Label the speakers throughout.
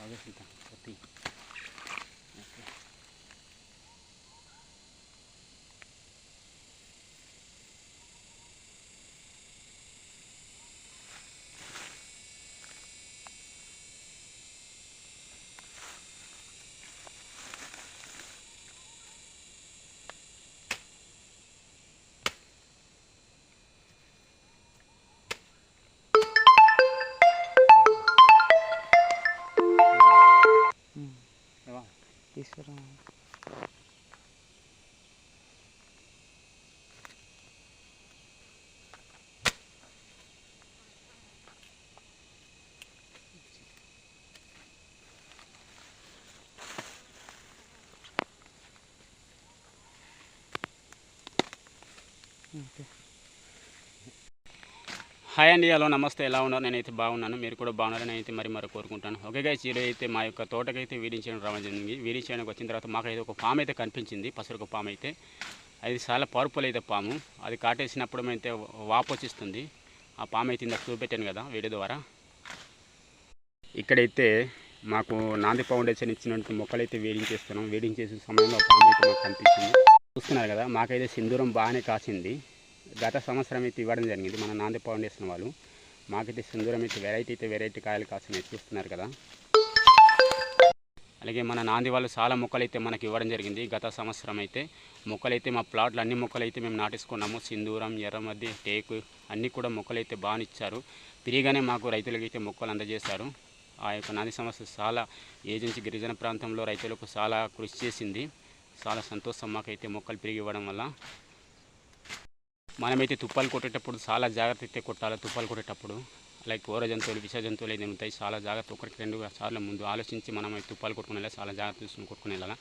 Speaker 1: ఆగేసుకుంటా కొట్టి. ఓకే. తీసుకురా. హాయ్ అండి, హలో నమస్తే, ఎలా ఉన్నారు? నేనైతే బాగున్నాను, మీరు కూడా బాగున్నారని అయితే మరి కోరుకుంటాను. ఓకే గైస్, ఈరోజు అయితే మా యొక్క తోటకైతే వీడించడం రావడం జరిగింది. వీడించడానికి వచ్చిన తర్వాత మాకైతే ఒక పాము అయితే కనిపించింది, పసురుకు పాము అయితే. అది చాలా పవర్ఫుల్ అయితే పాము. అది కాటేసినప్పుడు అయితే వాపు వచ్చిస్తుంది. ఆ పాము అయితే ఇందాక చూపెట్టాను కదా వీడియో ద్వారా. ఇక్కడైతే మాకు నాంది ఫౌండేషన్ ఇచ్చినట్టు మొక్కలు అయితే వేడించేస్తున్నాం. వేడించేసే సమయంలో పాము అయితే మాకు కనిపించింది. చూస్తున్నారు కదా, మాకైతే సింధూరం బాగానే కాసింది. గత సంవత్సరం అయితే ఇవ్వడం జరిగింది మన నాంది ఫౌండేషన్ వాళ్ళు. మాకైతే సింధూరం అయితే వెరైటీ కాయలు కాసినాయి, చూస్తున్నారు కదా. అలాగే మన నాంది వాళ్ళు చాలా మొక్కలు అయితే మనకి ఇవ్వడం జరిగింది. గత సంవత్సరం అయితే మొక్కలైతే మా ప్లాట్లు అన్ని మొక్కలు అయితే మేము నాటేసుకున్నాము. సింధూరం, ఎర్రమద్ది, టేకు అన్నీ కూడా మొక్కలు అయితే బాగా ఇచ్చారు. తిరిగానే మాకు రైతులకి అయితే మొక్కలు అందజేశారు. ఆ యొక్క నాంది సంస్థ చాలా ఏజెన్సీ గిరిజన ప్రాంతంలో రైతులకు చాలా కృషి చేసింది. చాలా సంతోషం మాకైతే మొక్కలు పెరిగి ఇవ్వడం వల్ల. మనమైతే తుప్పాలు కొట్టేటప్పుడు చాలా జాగ్రత్త అయితే కొట్టాలి. తుప్పాలు కొట్టేటప్పుడు అలాగే క్రూర జంతువులు, విష జంతువులు అయితే ఉంటాయి. చాలా జాగ్రత్త, ఒకరికి 2 సార్లు ముందు ఆలోచించి మనం తుప్పాలు కొట్టుకుని వెళ్ళాలి. చాలా జాగ్రత్త తీసుకుని కొట్టుకుని వెళ్ళాలి.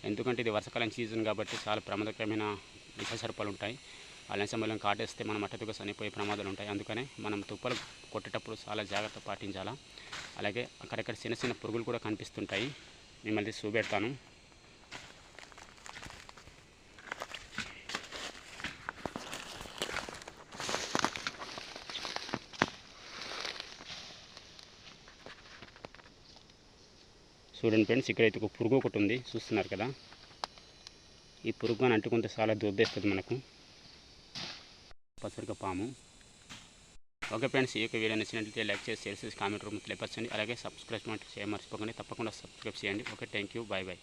Speaker 1: ఎందుకంటే ఇది వర్షాకాలం సీజన్ కాబట్టి చాలా ప్రమాదకరమైన విష సర్పాలు ఉంటాయి. అలాంటి సమయంలో కాటేస్తే మనం అట్టతుగా చనిపోయే ప్రమాదాలు ఉంటాయి. అందుకనే మనం తుప్పాలు కొట్టేటప్పుడు చాలా జాగ్రత్త పాటించాలి. అలాగే అక్కడక్కడ చిన్న చిన్న పురుగులు కూడా కనిపిస్తుంటాయి, మిమ్మల్ని చూపెడతాను. చూడండి ఫ్రెండ్స్, ఇక్కడైతే ఒక పురుగు ఒకటి ఉంది, చూస్తున్నారు కదా. ఈ పురుగు అని అంటుకుంటే చాలా దొబ్బేస్తుంది మనకు, పసురుక పాము. ఓకే ఫ్రెండ్స్, ఈ యొక్క వీడియో నచ్చినట్లయితే లైక్ చేసి, షేర్ చేసి, కామెంట్ రూమ్ తెలియపరచండి. అలాగే సబ్స్క్రైబ్ చేయమర్చిపోకండి, తప్పకుండా సబ్స్క్రైబ్ చేయండి. Okay, thank you, bye bye.